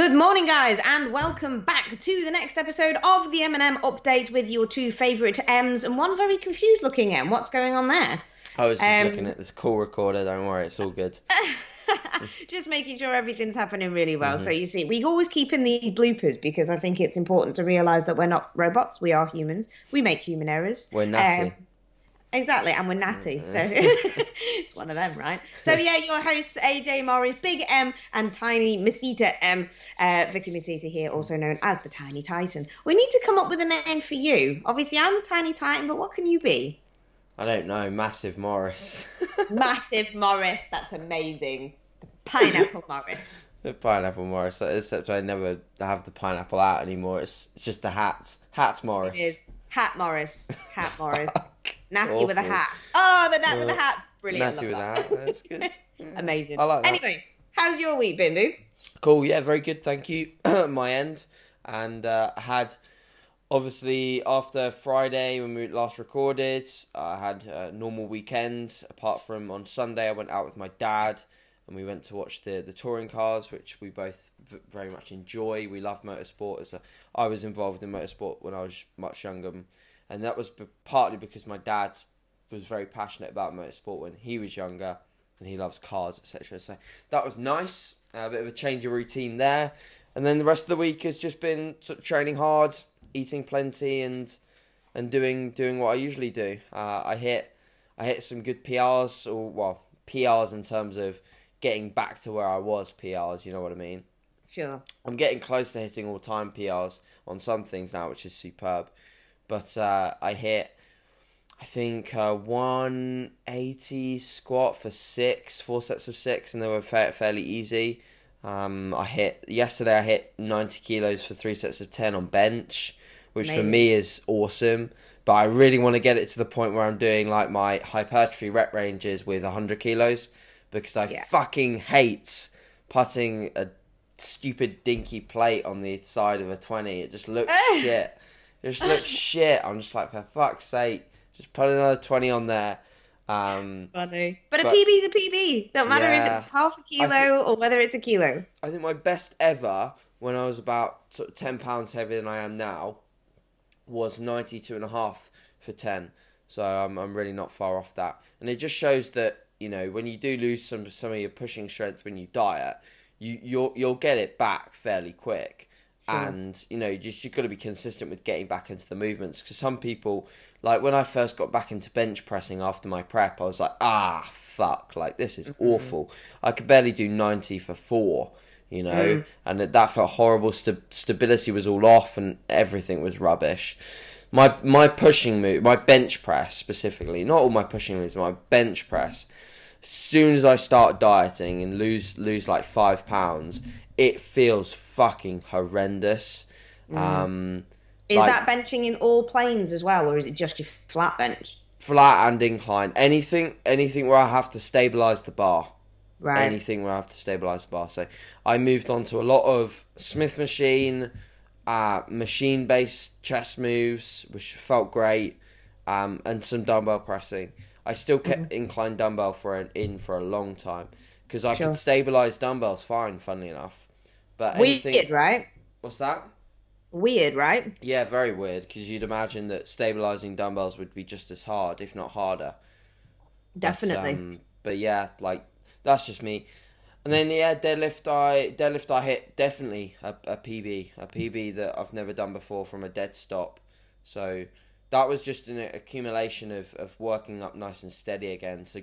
Good morning, guys, and welcome back to the next episode of the M&M Update with your two favourite M's and one very confused looking M. What's going on there? I was just looking at this call recorder. Don't worry, it's all good. Just making sure everything's happening really well. So you see, we always keep in these bloopers because I think it's important to realise that we're not robots. We are humans. We make human errors. We're natty. Exactly, and we're natty, so it's one of them, right? So yeah, your hosts, AJ Morris, Big M, and Tiny Masita M. Vicky Masita here, also known as the Tiny Titan. We need to come up with a name for you. Obviously, I'm the Tiny Titan, but what can you be? I don't know, Massive Morris. Massive Morris, that's amazing. The Pineapple Morris. The Pineapple Morris, except I never have the pineapple out anymore. It's just the hat. Hat Morris. It is. Hat Morris. Hat Morris. Natty with a Awful. hat. Oh, the nat with a hat. Brilliant. Natty with a hat, that's good. Amazing. I like that. Anyway, how's your week been, boo? Cool, yeah, very good, thank you. My end. And had, obviously, after Friday when we last recorded, I had a normal weekend. Apart from on Sunday, I went out with my dad and we went to watch the touring cars, which we both very much enjoy. We love motorsport. I was involved in motorsport when I was much younger. And that was partly because my dad was very passionate about motorsport when he was younger, and he loves cars, etc. So that was nice. A bit of a change of routine there. And then the rest of the week has just been sort of training hard, eating plenty, and doing what I usually do. I hit some good PRs, PRs in terms of getting back to where I was PRs. You know what I mean? Sure. I'm getting close to hitting all-time PRs on some things now, which is superb. But I hit, I think, 180 squat for 4 sets of 6, and they were fairly easy. Yesterday I hit 90 kilos for 3 sets of 10 on bench, which Amazing. For me is awesome. But I really want to get it to the point where I'm doing like my hypertrophy rep ranges with 100 kilos, because I fucking hate putting a stupid dinky plate on the side of a 20. It just looks shit. It just looks shit. I'm just like, for fuck's sake, just put another 20 on there. Funny. But a PB's a PB. Don't matter if it's half a kilo or whether it's a kilo. I think my best ever, when I was about sort of 10 pounds heavier than I am now, was 92.5 for 10. So I'm really not far off that. And it just shows that, you know, when you do lose some of your pushing strength when you diet, you'll get it back fairly quick. Sure. And, you know, you've got to be consistent with getting back into the movements. Because some people, like when I first got back into bench pressing after my prep, I was like, fuck, like this is awful. I could barely do 90 for 4, you know, and that felt horrible. Stability was all off and everything was rubbish. My pushing move, my bench press specifically, not all my pushing moves, my bench press, as soon as I start dieting and lose like 5 pounds, it feels fucking horrendous. Is that benching in all planes as well, or is it just your flat bench? Flat and incline. Anything where I have to stabilise the bar. Right. Anything where I have to stabilise the bar. So I moved on to a lot of Smith machine, machine-based chest moves, which felt great, and some dumbbell pressing. I still kept incline dumbbell for a long time, because I could stabilise dumbbells fine, funnily enough. But weird, right? What's that? Weird, right? Yeah, very weird, because you'd imagine that stabilising dumbbells would be just as hard, if not harder. Definitely. But yeah, like, that's just me. And then, yeah, deadlift I hit definitely a PB that I've never done before from a dead stop. So that was just an accumulation of working up nice and steady again. So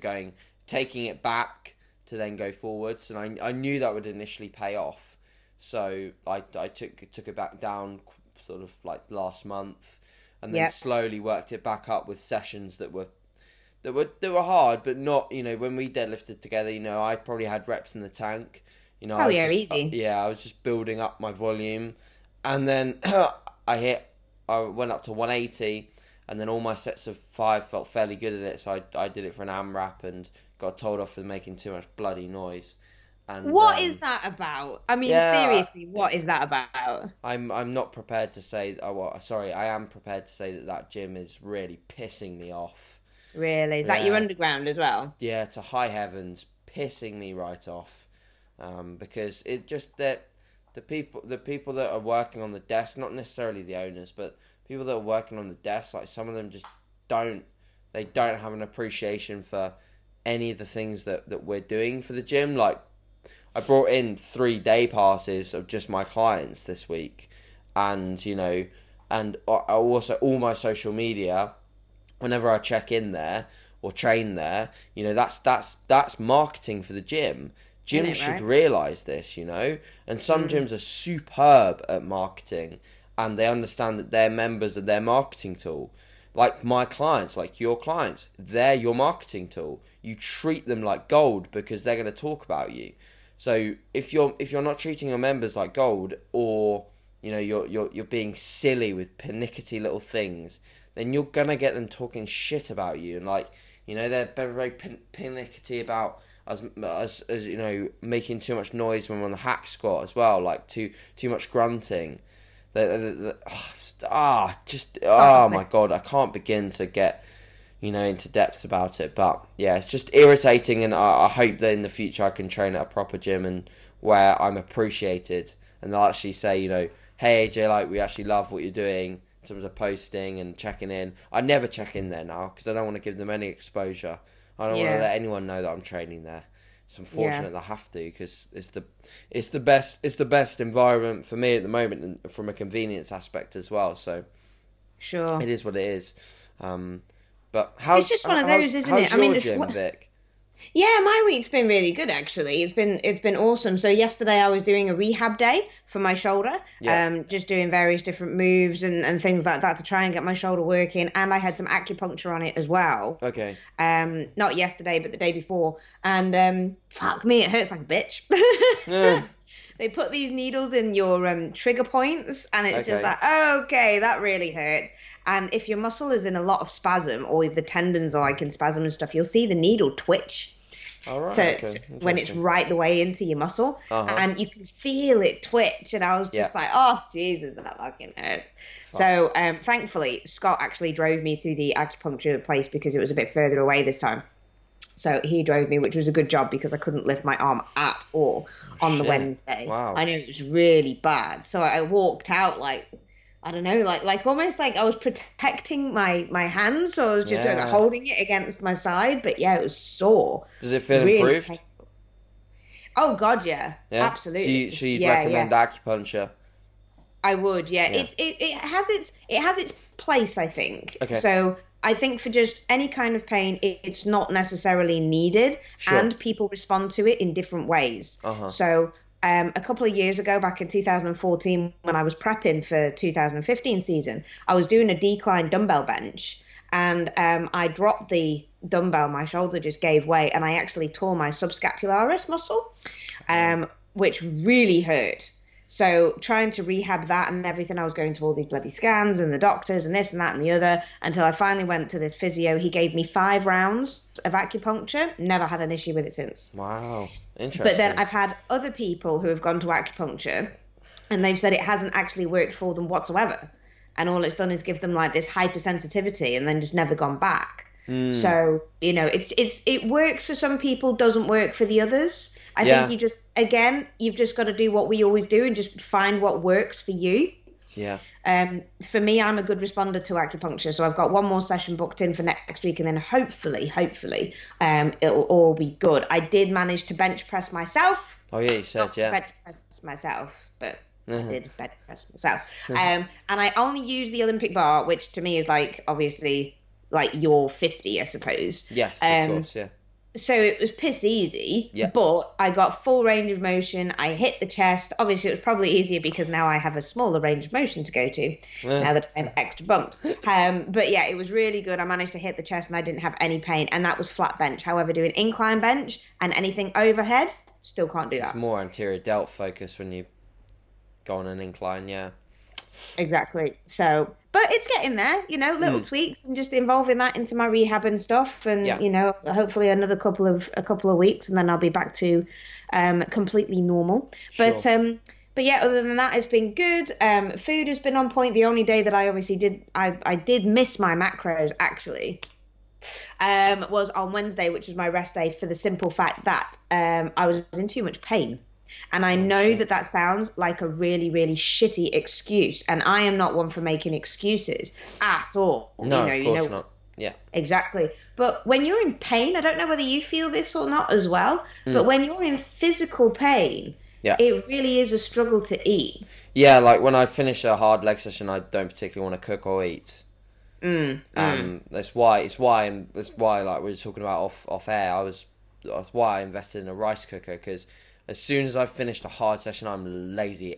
taking it back to then go forwards. And I knew that would initially pay off. So I took it back down sort of like last month, and then slowly worked it back up with sessions that were hard, but not, you know, when we deadlifted together, you know, I probably had reps in the tank. You know, easy. I was just building up my volume, and then I went up to 180, and then all my sets of 5 felt fairly good at it. So I did it for an AMRAP and got told off for making too much bloody noise. And, what is that about? I mean, seriously, what is that about? I'm not prepared to say. I am prepared to say that gym is really pissing me off. Really? Is that your underground as well? Yeah, to high heavens, pissing me right off. Because it just that the people that are working on the desk, not necessarily the owners, but people that are working on the desk, like some of them just don't have an appreciation for any of the things that we're doing for the gym. Like, I brought in 3 day passes of just my clients this week, and and I also, all my social media, whenever I check in there or train there, that's marketing for the gym. Gyms should realise this, and some gyms are superb at marketing, and they understand that their members are their marketing tool. Like my clients, like your clients, they're your marketing tool. You treat them like gold because they're going to talk about you. So if you're not treating your members like gold, or you're being silly with pernickety little things, then you're gonna get them talking shit about you, and they're very pernickety about as making too much noise when we're on the hack squat as well, like too much grunting. My god, I can't begin to get into depths about it. But yeah, it's just irritating, and I hope that in the future I can train at a proper gym and where I'm appreciated, and they'll actually say, hey AJ, like, we actually love what you're doing in terms of posting and checking in. I never check in there now because I don't want to give them any exposure. I don't want to let anyone know that I'm training there. It's unfortunate that I have to, because it's the best environment for me at the moment, and from a convenience aspect as well. So sure, it is what it is. But it's just one of those, isn't it? How's your gym, Vic? Yeah, my week's been really good, actually. It's been awesome. So yesterday I was doing a rehab day for my shoulder, just doing various different moves and things like that to try and get my shoulder working. And I had some acupuncture on it as well. Okay. Not yesterday, but the day before. And fuck me, it hurts like a bitch. Yeah. They put these needles in your trigger points, and it's just like, okay, that really hurts. And if your muscle is in a lot of spasm, or the tendons are like in spasm and stuff, you'll see the needle twitch. All right, so when it's right the way into your muscle, and you can feel it twitch. And I was just like, oh, Jesus, that fucking hurts. Fuck. So thankfully, Scott actually drove me to the acupuncture place because it was a bit further away this time. So he drove me, which was a good job because I couldn't lift my arm at all on the Wednesday. Wow. I know it was really bad. So I walked out like, I don't know, like almost like I was protecting my hands, so I was just holding it against my side. But yeah, it was sore. Does it feel improved? Oh God, yeah, absolutely. So you'd recommend acupuncture? I would, yeah. It has its place, I think. Okay. So I think for just any kind of pain, it's not necessarily needed, and people respond to it in different ways. So. A couple of years ago, back in 2014, when I was prepping for 2015 season, I was doing a decline dumbbell bench, and I dropped the dumbbell. My shoulder just gave way, and I actually tore my subscapularis muscle, which really hurt. So trying to rehab that and everything, I was going to all these bloody scans and the doctors and this and that and the other, until I finally went to this physio. He gave me 5 rounds of acupuncture. Never had an issue with it since. Wow. Interesting. But then I've had other people who have gone to acupuncture, and they've said it hasn't actually worked for them whatsoever. And all it's done is give them like this hypersensitivity, and then just never gone back. So, it works for some people, doesn't work for the others. I think you've just got to do what we always do and just find what works for you. Yeah. For me, I'm a good responder to acupuncture. So I've got one more session booked in for next week, and then hopefully, it'll all be good. I did manage to bench press myself. Oh yeah, you said, bench press myself, but I did bench press myself. And I only use the Olympic bar, which to me is like, obviously, like your 50, I suppose. Yes, of course, yeah. So it was piss easy, but I got full range of motion. I hit the chest. Obviously, it was probably easier because now I have a smaller range of motion to go to, now that I have extra bumps. But yeah, it was really good. I managed to hit the chest and I didn't have any pain, and that was flat bench. However, doing incline bench and anything overhead, still can't do that. It's more anterior delt focus when you go on an incline, Exactly. So, but it's getting there, little tweaks, and just involving that into my rehab and stuff, and hopefully another couple of weeks, and then I'll be back to completely normal. But yeah, other than that, it's been good. Food has been on point. The only day that I obviously did miss my macros actually was on Wednesday, which was my rest day, for the simple fact that I was in too much pain. And I know that sounds like a really, really shitty excuse. And I am not one for making excuses at all. No, of course not. Yeah. Exactly. But when you're in pain, I don't know whether you feel this or not as well, but when you're in physical pain, it really is a struggle to eat. Yeah, like when I finish a hard leg session, I don't particularly want to cook or eat. That's why like we were talking about off air, that's why I invested in a rice cooker, because as soon as I finished a hard session, I'm lazy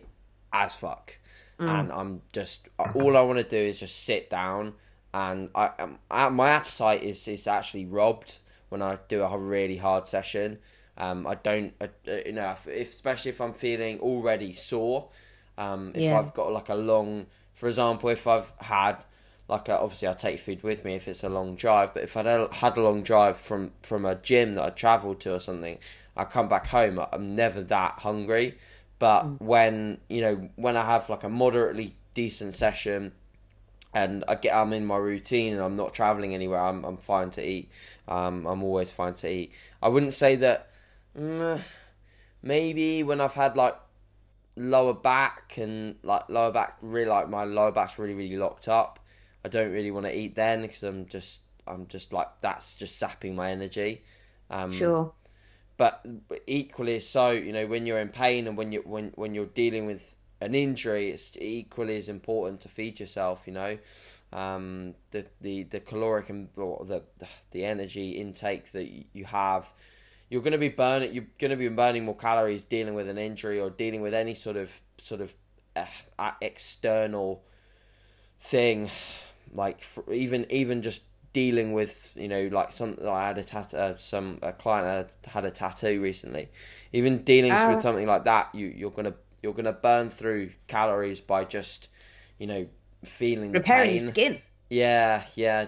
as fuck. And I'm just, all I want to do is just sit down, and my appetite is actually robbed when I do a really hard session. I don't, especially if I'm feeling already sore, if I've got like a long, for example, if I've had obviously I take food with me if it's a long drive, but if I had a long drive from a gym that I travelled to or something, I come back home, I'm never that hungry. But when I have like a moderately decent session and I'm in my routine and I'm not travelling anywhere, I'm fine to eat. I'm always fine to eat. I wouldn't say that. Maybe when I've had like lower back and like really like my lower back's really, really locked up, I don't really want to eat then, because I'm just like, that's just sapping my energy. Sure. But equally so, when you're in pain and when you're dealing with an injury, it's equally as important to feed yourself. The caloric and the energy intake that you have, you're going to be burning more calories dealing with an injury or dealing with any sort of external thing, like even just dealing with I had a client had a tattoo recently. Even dealing with something like that, you're gonna burn through calories by just feeling repairing the pain. Your skin.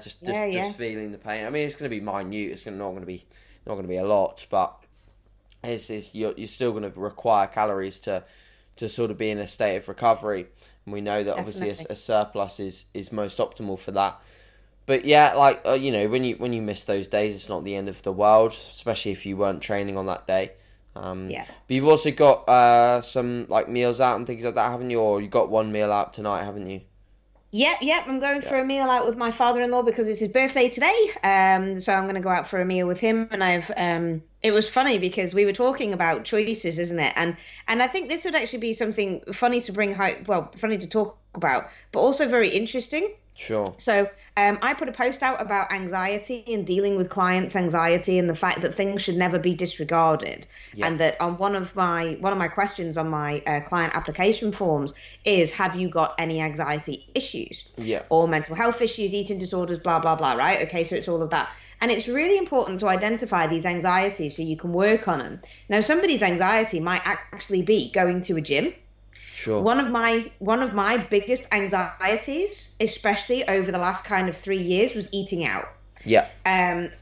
Just feeling the pain. I mean, it's gonna be minute. It's not gonna be a lot, but you're still gonna require calories to sort of be in a state of recovery. And we know that obviously a surplus is most optimal for that. But yeah, when you miss those days, it's not the end of the world, especially if you weren't training on that day. But you've also got some like meals out and things like that, haven't you? Or you got one meal out tonight, haven't you? Yep. I'm going for a meal out with my father-in-law because it's his birthday today. So I'm going to go out for a meal with him. And it was funny because we were talking about choices, isn't it? And I think this would actually be something funny to funny to talk about, but also very interesting. Sure. So I put a post out about anxiety and dealing with clients' anxiety and the fact that things should never be disregarded. Yeah. And that on one of my questions on my client application forms is, have you got any anxiety issues? Yeah. Or mental health issues, eating disorders, blah, blah, blah, right? Okay, so it's all of that. And it's really important to identify these anxieties so you can work on them. Now, somebody's anxiety might actually be going to a gym. Sure. One of my biggest anxieties, especially over the last kind of 3 years, was eating out. Yeah. And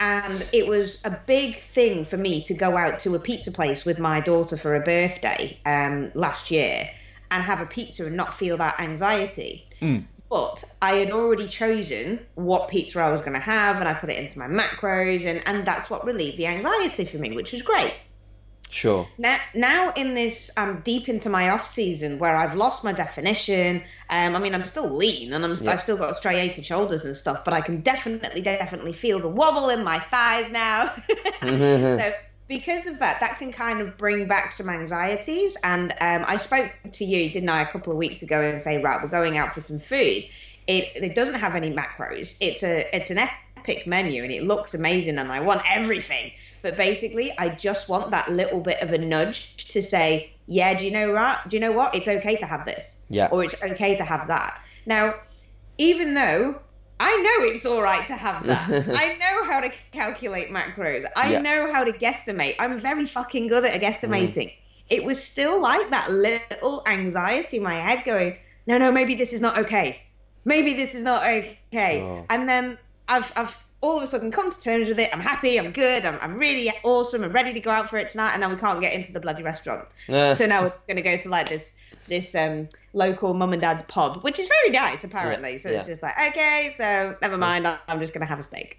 it was a big thing for me to go out to a pizza place with my daughter for a birthday last year and have a pizza and not feel that anxiety. But I had already chosen what pizza I was going to have, and I put it into my macros, and that's what relieved the anxiety for me, which was great. Sure. Now in this, I'm deep into my off season where I've lost my definition. I mean, I'm still lean and I've still got striated shoulders and stuff, but I can definitely feel the wobble in my thighs now. So because of that can kind of bring back some anxieties. And I spoke to you, didn't I, a couple of weeks ago and say, right, we're going out for some food. It doesn't have any macros. It's an epic menu and it looks amazing and I want everything. But basically, I just want that little bit of a nudge to say, yeah, do you know what? It's okay to have this. Yeah. Or it's okay to have that. Now, even though I know it's all right to have that. I know how to calculate macros. I know how to guesstimate. I'm very fucking good at guesstimating. It was still like that little anxiety in my head going, no, maybe this is not okay. Maybe this is not okay. Sure. And then I've all of a sudden come to terms with it. I'm happy, I'm good, I'm really awesome, I'm ready to go out for it tonight, and then we can't get into the bloody restaurant. So now we're going to go to like this local mum and dad's pub, which is very nice apparently. So it's just like, okay, so never mind, I'm just going to have a steak.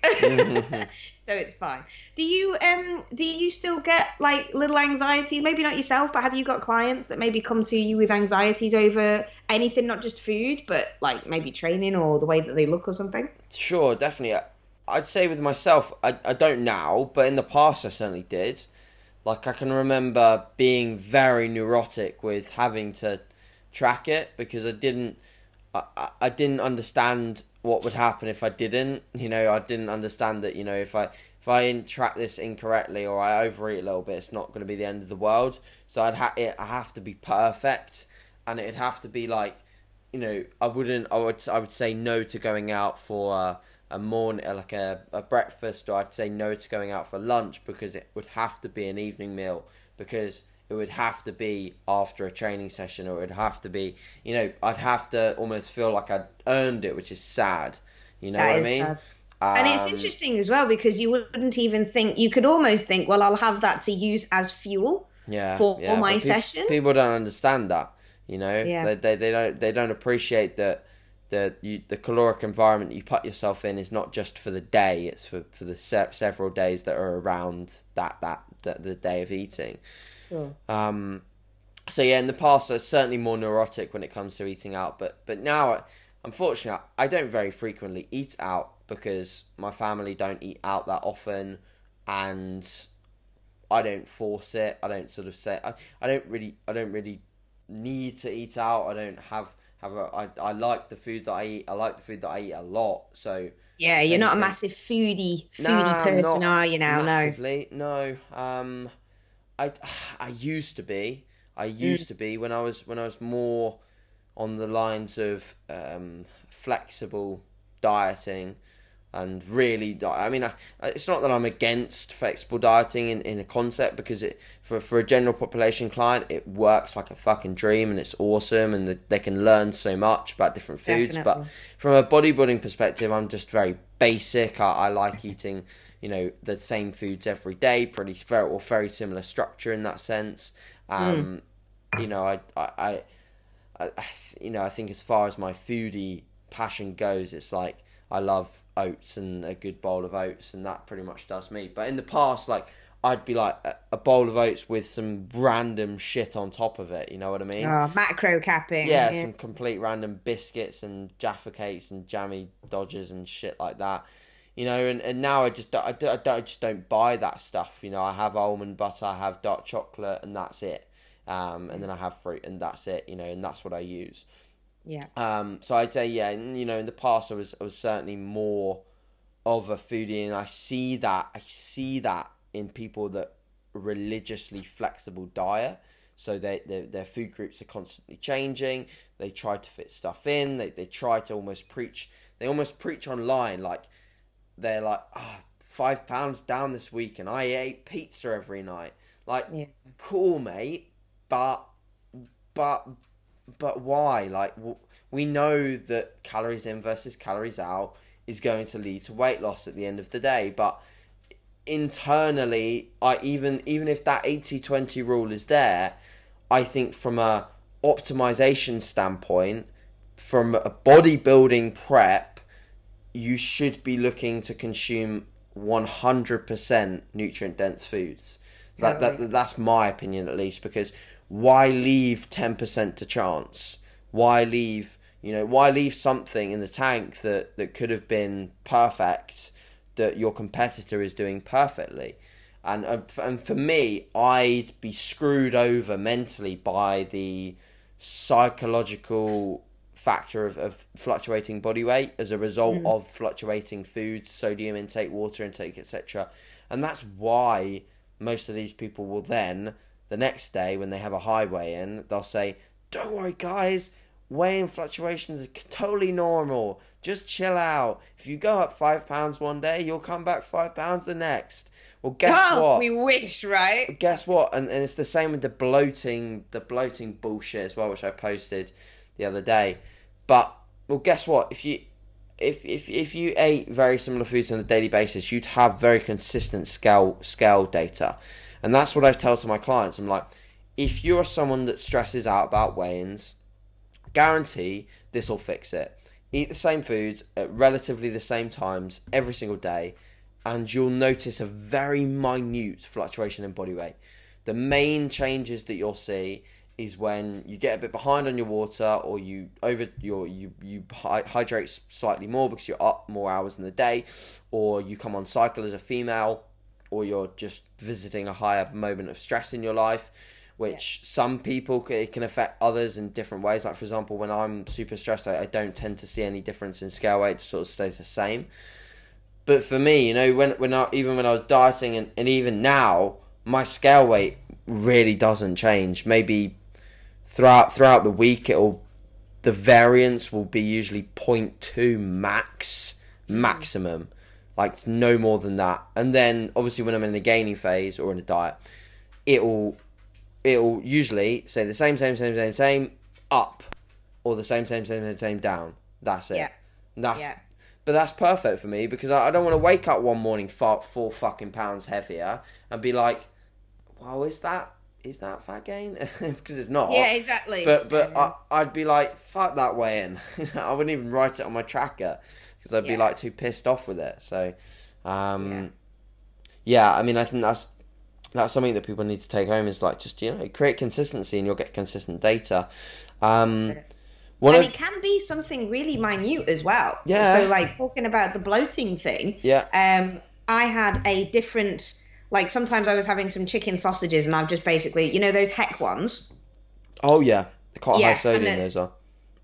So it's fine. Do you still get like little anxieties? Maybe not yourself, but have you got clients that maybe come to you with anxieties over anything, not just food, but like maybe training or the way that they look or something? Sure, definitely. I'd say with myself, I don't now, but in the past I certainly did. Like, I can remember being very neurotic with having to track it because I didn't understand what would happen if I didn't. You know, I didn't understand that, you know, if I didn't track this incorrectly or I overeat a little bit, it's not going to be the end of the world. So I have to be perfect, and it'd have to be like, you know, I would say no to going out for a morning, like a breakfast, or I'd say no to going out for lunch because it would have to be an evening meal, because it would have to be after a training session, or it would have to be, you know, I'd have to almost feel like I'd earned it, which is sad. You know what I mean? Sad. And it's interesting as well because you wouldn't even think, you could almost think, well, I'll have that to use as fuel for my session. People don't understand that, you know. They don't appreciate that the caloric environment you put yourself in is not just for the day; it's for the several days that are around the day of eating. Sure. So yeah, in the past I was certainly more neurotic when it comes to eating out, but now, unfortunately, I don't very frequently eat out because my family don't eat out that often, and I don't force it. I don't sort of say I don't really need to eat out. I don't have I like the food that I eat. I like the food that I eat a lot. So yeah, you're not a massive foodie person, are you now? Massively, no. I used to be. I used to be when I was more on the lines of flexible dieting, and really, I mean, it's not that I'm against flexible dieting in a concept, because for a general population client, it works like a fucking dream, and it's awesome, and they can learn so much about different foods. Definitely. But from a bodybuilding perspective, I'm just very basic. I like eating, you know, the same foods every day, very similar structure in that sense. You know, I think as far as my foodie passion goes, it's like I love oats and a good bowl of oats, and that pretty much does me. But in the past, like, I'd be like a bowl of oats with some random shit on top of it. You know what I mean? Oh, macro capping. Yeah, some complete random biscuits and Jaffa cakes and jammy dodgers and shit like that. You know, and now I just don't buy that stuff. You know, I have almond butter, I have dark chocolate, and that's it. And then I have fruit, and that's it. You know, and that's what I use. Yeah. So I'd say, yeah, you know, in the past I was certainly more of a foodie, and I see that in people that religiously flexible diet. So their food groups are constantly changing. They try to fit stuff in. They try to almost preach online, like they're like, 5 pounds down this week, and I ate pizza every night. Like, cool, mate, but why? Like, we know that calories in versus calories out is going to lead to weight loss at the end of the day. But internally, even if that 80-20 rule is there, I think from a optimization standpoint, from a bodybuilding prep, you should be looking to consume 100% nutrient-dense foods. That's my opinion, at least, because why leave 10% to chance? Why leave something in the tank that could have been perfect, that your competitor is doing perfectly? And for me, I'd be screwed over mentally by the psychological factor of fluctuating body weight as a result of fluctuating foods, sodium intake, water intake, etc. And that's why most of these people will then, the next day when they have a high weigh-in, they'll say, don't worry guys, weigh-in fluctuations are totally normal, just chill out. If you go up 5 pounds one day, you'll come back 5 pounds the next. Well, guess what? We wish, right? Guess what? And it's the same with the bloating bullshit as well, which I posted the other day. But, well, guess what? If you, if you ate very similar foods on a daily basis, you'd have very consistent scale data. And that's what I tell to my clients. I'm like, if you're someone that stresses out about weigh-ins, guarantee this will fix it. Eat the same foods at relatively the same times every single day, and you'll notice a very minute fluctuation in body weight. The main changes that you'll see is when you get a bit behind on your water, or you hydrate slightly more because you're up more hours in the day, or you come on cycle as a female, or you're just visiting a higher moment of stress in your life, which some people, it can affect others in different ways. Like, for example, when I'm super stressed, I don't tend to see any difference in scale weight. It sort of stays the same. But for me, you know, when I was dieting, and even now, my scale weight really doesn't change. Maybe throughout the week, the variance will be usually 0.2 maximum, like no more than that. And then obviously when I'm in a gaining phase or in a diet, it'll usually say the same up, or the same down. That's it. But that's perfect for me, because I don't want to wake up one morning 4 fucking pounds heavier and be like, well, is that fat gain? Because it's not. Yeah, exactly. But I'd be like, fuck that weigh-in. I wouldn't even write it on my tracker, because I'd be like too pissed off with it. So, I mean, I think that's something that people need to take home, is like, just, you know, create consistency and you'll get consistent data. It can be something really minute as well. Yeah. So, like, talking about the bloating thing. Yeah. I had a different, like, sometimes I was having some chicken sausages, and I've just basically, you know, those heck ones. Oh yeah, they're quite high sodium. Those are.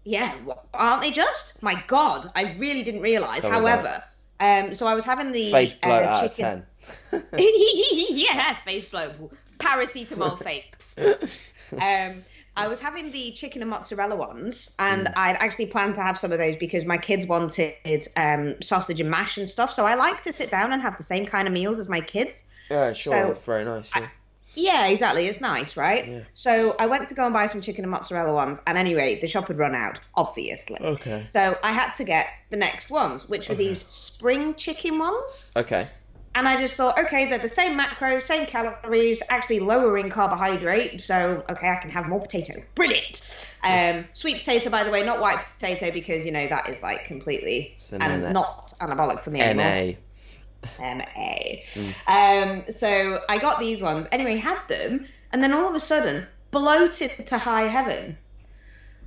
Yeah, aren't they just? My God, I really didn't realise. However, so I was having the face blow out of 10. Yeah, face blow, paracetamol face. I was having the chicken and mozzarella ones, and I'd actually planned to have some of those because my kids wanted sausage and mash and stuff. So I like to sit down and have the same kind of meals as my kids. Yeah, sure. So, very nice. Yeah. Yeah, exactly. It's nice, right? Yeah. So I went to go and buy some chicken and mozzarella ones, and anyway, the shop had run out, obviously. Okay. So I had to get the next ones, which were these spring chicken ones. Okay. And I just thought, okay, they're the same macros, same calories, actually lower in carbohydrate, so, okay, I can have more potato. Brilliant. Sweet potato, by the way, not white potato, because, you know, that is, like, completely and not anabolic for me anymore. So I got these ones. Anyway, had them, and then all of a sudden, bloated to high heaven.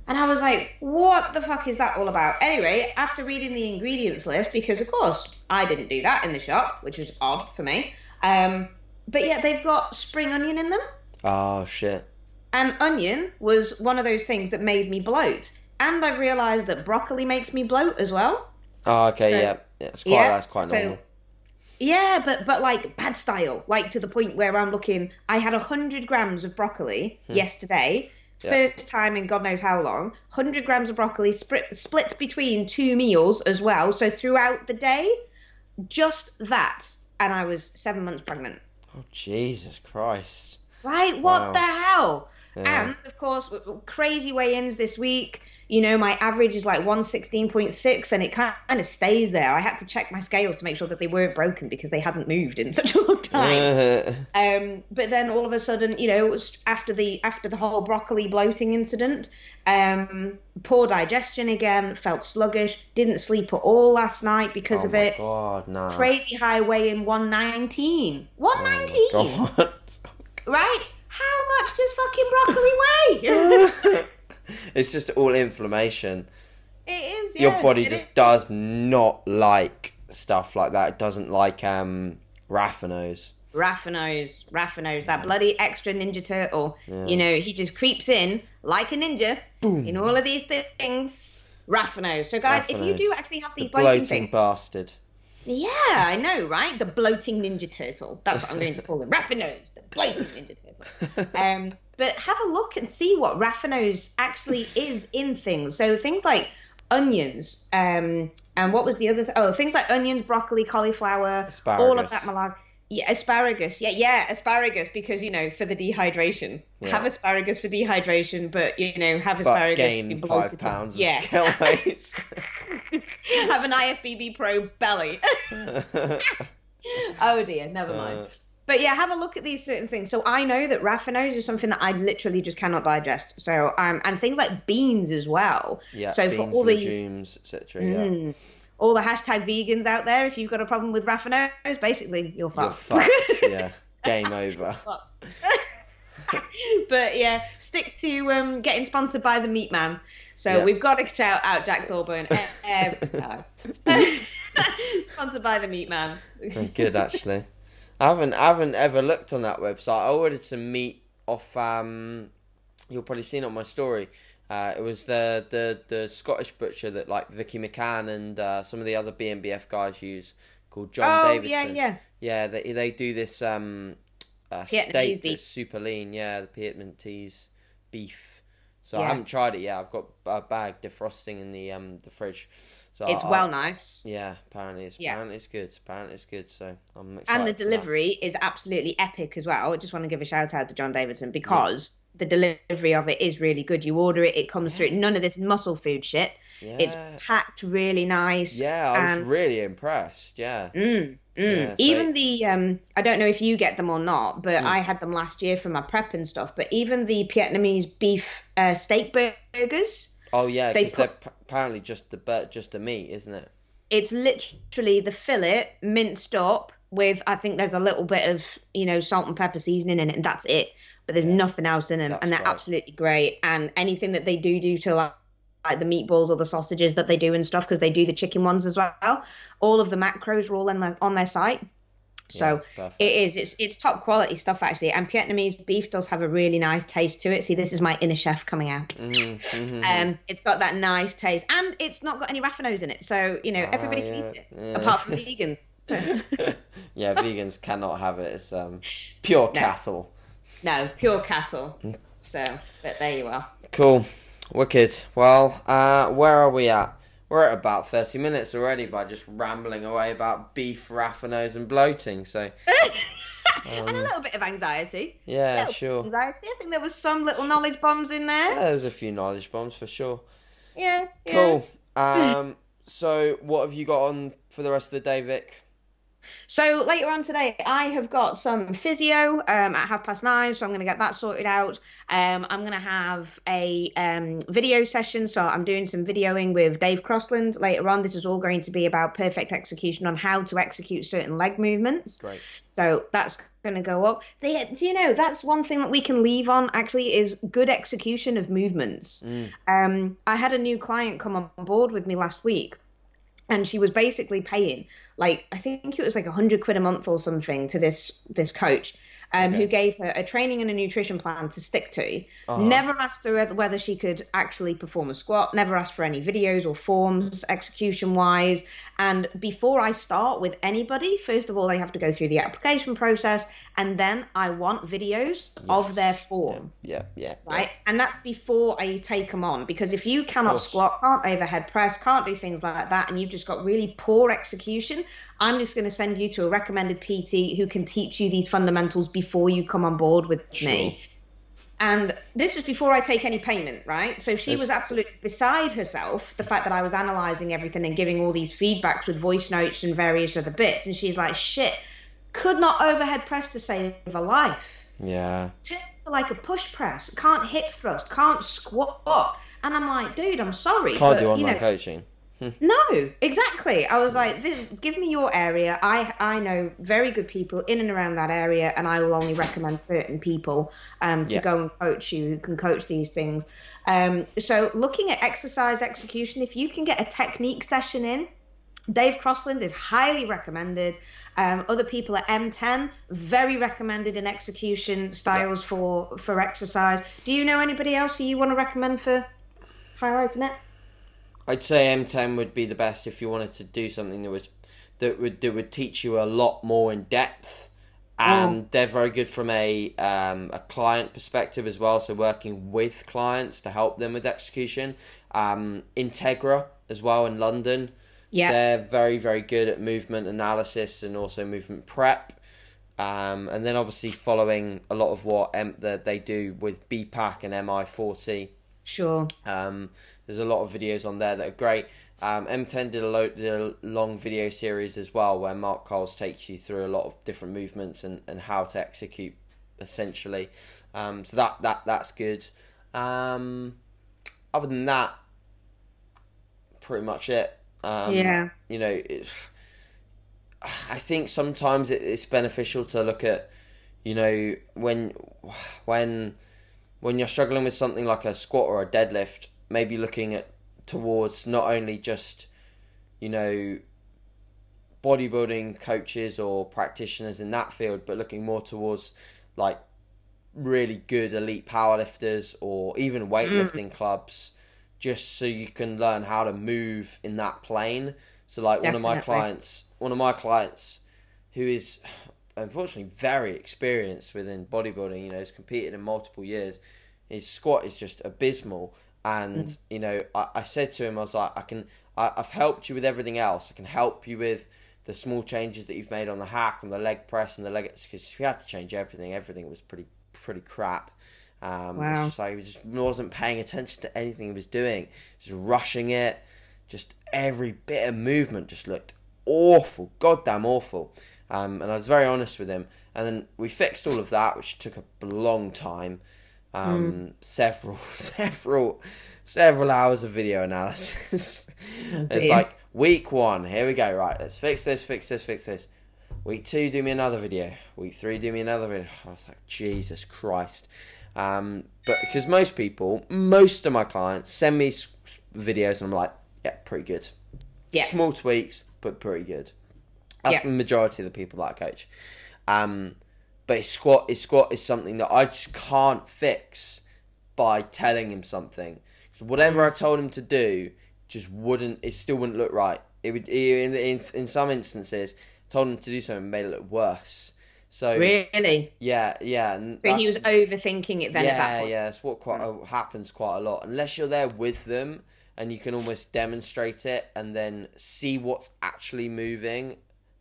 And I was like, what the fuck is that all about? Anyway, after reading the ingredients list, because of course I didn't do that in the shop, which is odd for me. But yeah, they've got spring onion in them. Oh, shit. And onion was one of those things that made me bloat. And I've realised that broccoli makes me bloat as well. Oh, okay, so, that's quite normal. Yeah, but like bad style, like to the point where I'm looking, I had 100 grams of broccoli yesterday. First time in God knows how long. 100 grams of broccoli split between 2 meals as well. So throughout the day, just that. And I was 7 months pregnant. Oh, Jesus Christ. Right? What the hell? Yeah. And, of course, crazy weigh-ins this week. You know, my average is like 116.6, and it kind of stays there. I had to check my scales to make sure that they weren't broken because they hadn't moved in such a long time. But then all of a sudden, you know, after the whole broccoli bloating incident, poor digestion again, felt sluggish, didn't sleep at all last night because of it. God, no. Crazy high weigh-in, 119. 119. Oh, God. Right? How much does fucking broccoli weigh? It's just all inflammation. It is, Your body just does not like stuff like that. It doesn't like raffinose. Raffinose, that bloody extra Ninja Turtle. Yeah. You know, he just creeps in like a ninja. Boom. In all of these things. Raffinose. So guys, if you do actually have these bloating things, bastard. Yeah, I know, right? The bloating Ninja Turtle. That's what I'm going to call him. Raffinose, the bloating Ninja Turtle. But have a look and see what raffinose actually is in things. So things like onions, and what was the other things like onions, broccoli, cauliflower, asparagus. All of that malarkey. Yeah, asparagus. Yeah, asparagus, because, you know, for the dehydration. Yeah. Have asparagus for dehydration, but, you know, have asparagus. But gain 5 pounds of scale weight. Have an IFBB Pro belly. Oh dear, never mind. But yeah, have a look at these certain things. So I know that raffinose is something that I literally just cannot digest. So and things like beans as well. Yeah, so beans, for all legumes, etc. Yeah. All the hashtag vegans out there, if you've got a problem with raffinose, basically you're fucked. You're fucked. Yeah, game over. But yeah, stick to getting sponsored by the Meat Man. So we've got to shout out Jack Thorburn every time. Sponsored by the Meat Man. Good, actually. I haven't ever looked on that website. I ordered some meat off. You'll probably seen it on my story. It was the Scottish butcher that like Vicky McCann and some of the other BNBF guys use, called John Davidson. Yeah. They do this steak that's super lean. Yeah, the Piedmontese beef. So I haven't tried it yet. I've got a bag defrosting in the fridge. So it's nice. Yeah, apparently it's good. Apparently it's good. So I'm excited. And the delivery is absolutely epic as well. I just want to give a shout out to John Davidson because the delivery of it is really good. You order it, it comes through. None of this muscle food shit. Yeah. It's packed really nice. Yeah, I was really impressed. Yeah. Yeah, so even the I don't know if you get them or not, but I had them last year for my prep and stuff. But even the Vietnamese beef steak burgers. Oh yeah, because they're apparently just the meat, isn't it? It's literally the fillet minced up with, I think there's a little bit of salt and pepper seasoning in it, and that's it. But there's nothing else in them, and they're absolutely great. And anything that they do to like the meatballs or the sausages that they do and stuff, because they do the chicken ones as well. All of the macros are all on their site. So it's top quality stuff actually. And Vietnamese beef does have a really nice taste to it. See, this is my inner chef coming out. It's got that nice taste, and it's not got any raffinose in it. So everybody can eat it, apart from vegans. Yeah, vegans cannot have it. It's pure cattle. No, pure cattle. So, but there you are. Cool. Wicked. Well, where are we at? We're at about 30 minutes already by just rambling away about beef, raffinose and bloating. So, and a little bit of anxiety. Yeah, sure. Anxiety. I think there was some little knowledge bombs in there. Yeah, there was a few knowledge bombs for sure. Yeah. Cool. So what have you got on for the rest of the day, Vic? So later on today, I have got some physio at 9:30, so I'm going to get that sorted out. I'm going to have a video session, so I'm doing some videoing with Dave Crossland later on. This is all going to be about perfect execution on how to execute certain leg movements. Great. So that's going to go up. That's one thing that we can leave on, actually, is good execution of movements. I had a new client come on board with me last week, and she was basically paying, I think it was like £100 a month or something to this coach, who gave her a training and a nutrition plan to stick to. Never asked her whether she could actually perform a squat, never asked for any videos or forms execution wise. And before I start with anybody, first of all, they have to go through the application process, and then I want videos of their form. Yeah. Right. And that's before I take them on, because if you cannot squat, can't overhead press, can't do things like that, and you've just got really poor execution, I'm just going to send you to a recommended PT who can teach you these fundamentals before you come on board with me. And this is before I take any payment, right? So she was absolutely beside herself, the fact that I was analysing everything and giving all these feedbacks with voice notes and various other bits. And she's like, shit, could not overhead press to save a life. Yeah. Turn it to like a push press, can't hip thrust, can't squat. And I'm like, dude, I'm sorry. Can't do online coaching. No, exactly. I was like, give me your area. I know very good people in and around that area, and I will only recommend certain people to go and coach you who can coach these things. So looking at exercise execution, if you can get a technique session in, Dave Crossland is highly recommended. Other people at M10, very recommended in execution styles for exercise. Do you know anybody else who you want to recommend for highlighting it? I'd say M10 would be the best if you wanted to do something that would teach you a lot more in depth, and they're very good from a client perspective as well. So working with clients to help them with execution. Integra as well in London. Yeah, they're very, very good at movement analysis and also movement prep. And then obviously following a lot of what they do with BPAC and MI40. Sure. There's a lot of videos on there that are great. M10 did a long video series as well, where Mark Coles takes you through a lot of different movements and how to execute, essentially. So that's good. Other than that, pretty much it. Yeah. You know, I think sometimes it's beneficial to look at, you know, when you're struggling with something like a squat or a deadlift, maybe looking at towards not only just, you know, bodybuilding coaches or practitioners in that field, but looking more towards like really good elite powerlifters or even weightlifting clubs, just so you can learn how to move in that plane. So like Definitely. one of my clients who is unfortunately very experienced within bodybuilding, you know, has competed in multiple years. His squat is just abysmal. And, you know, I said to him, I was like, I've helped you with everything else. I can help you with the small changes that you've made on the hack, on the leg press and the leg, because we had to change everything. Everything was pretty crap. Wow. It's just like he just wasn't paying attention to anything he was doing. Just rushing it. Just every bit of movement just looked awful. Goddamn awful. And I was very honest with him. And then we fixed all of that, which took a long time. Several hours of video analysis. It's like week 1, here we go, right, let's fix this. Week 2, do me another video. Week 3, do me another video. I was like, Jesus Christ. But because most of my clients send me videos and I'm like, yeah, pretty good. Yeah. Small tweaks, but pretty good. That's the majority of the people that I coach. But his squat is something that I just can't fix by telling him something. So whatever I told him to do, it still wouldn't look right. It would, in some instances, told him to do something and made it look worse. So really, yeah. And so he was overthinking it then. At that point. Yeah, that's what happens quite a lot. Unless you're there with them and you can almost demonstrate it and then see what's actually moving.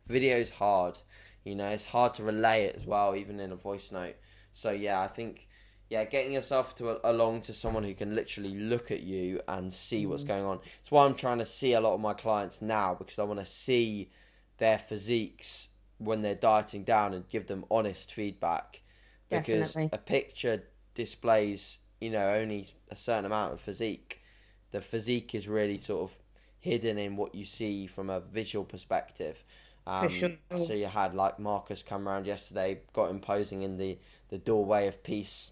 Video's hard. You know, it's hard to relay it as well, even in a voice note. So, yeah, I think, getting yourself along to someone who can literally look at you and see what's going on. It's why I'm trying to see a lot of my clients now, because I want to see their physiques when they're dieting down and give them honest feedback. Because a picture displays, you know, only a certain amount of physique. The physique is really sort of hidden in what you see from a visual perspective. For sure. So you had like Marcus come around yesterday, got him posing in the doorway of peace,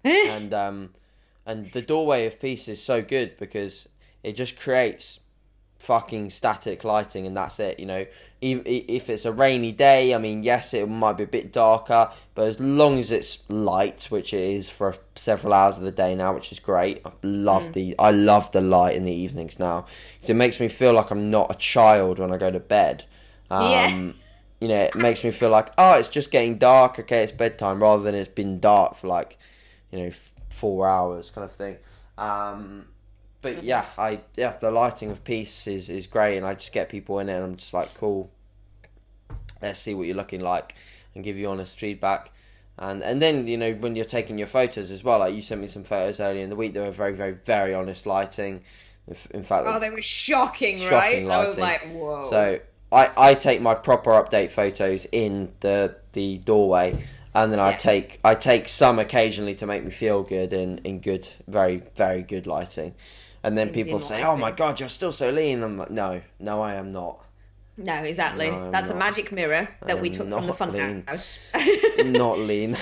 and the doorway of peace is so good because it just creates fucking static lighting and that's it. You know, if it's a rainy day, I mean, yes, it might be a bit darker, but as long as it's light, which it is for several hours of the day now, which is great. I love the light in the evenings now because it makes me feel like I'm not a child when I go to bed. You know, it makes me feel like, it's just getting dark, okay, it's bedtime, rather than it's been dark for like, you know, 4 hours kind of thing. But the lighting of peace is great, and I just get people in it and I'm just like, cool, let's see what you're looking like and give you honest feedback. And then, you know, when you're taking your photos as well, like you sent me some photos earlier in the week, they were very, very, very honest lighting. In fact, they were shocking, right? Lighting. I was like, whoa. So I take my proper update photos in the doorway, and then I take some occasionally to make me feel good in good, very, very good lighting. And then people say, "Oh my God, you're still so lean." I'm like, "No, I am not." No, exactly. No, That's a magic mirror that we took from the fun house. Not lean.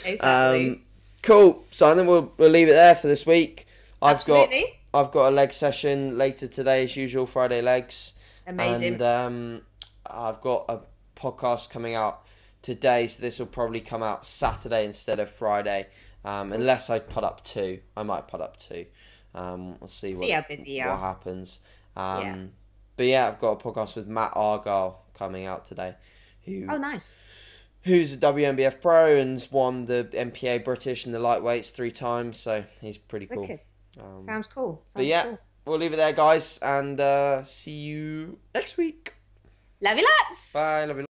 Exactly. Cool. So I think we'll leave it there for this week. Absolutely. I've got a leg session later today as usual, Friday legs. Amazing. And I've got a podcast coming out today, so this will probably come out Saturday instead of Friday. Unless I put up 2. I might put up 2. We'll see how busy you are. What happens. But yeah, I've got a podcast with Matt Argyle coming out today. Nice. Who's a WNBF pro and's won the MPA British and the lightweights 3 times, so he's pretty cool. Wicked. Sounds cool. Cool. We'll leave it there, guys, and see you next week. Love you lots. Bye. Love you.